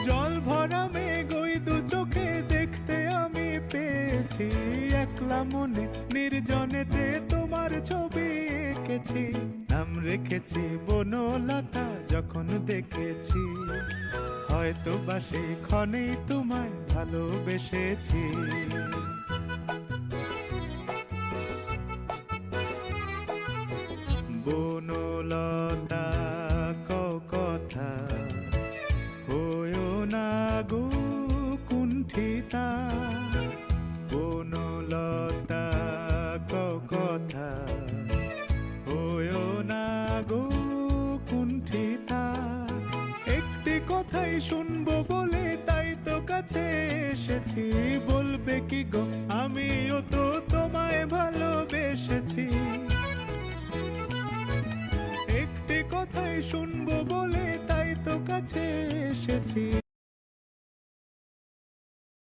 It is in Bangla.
জল ভরা মেঘ ওই দু চোখে দেখতে আমি পেয়েছি, একলা মনে নির্জনেতে তোমার ছবি এঁকেছি। নাম রেখেছি বনলতা যখন দেখেছি, হয়তো বা সেই ক্ষণেই তোমায় ভালোবেসেছি। বনলতা কথা হয়ো না গো কুণ্ঠিতা, বনলতা কথা হয়ো না গো কুণ্ঠিতা। একটি কথাই শুনবো বলে তাই তো কাছে এসেছি, বলবে কি গো আমিও তো তোমায় ভালোবেসেছি। একটি কথাই শুনবো বলে তাই তো কাছে এসেছি,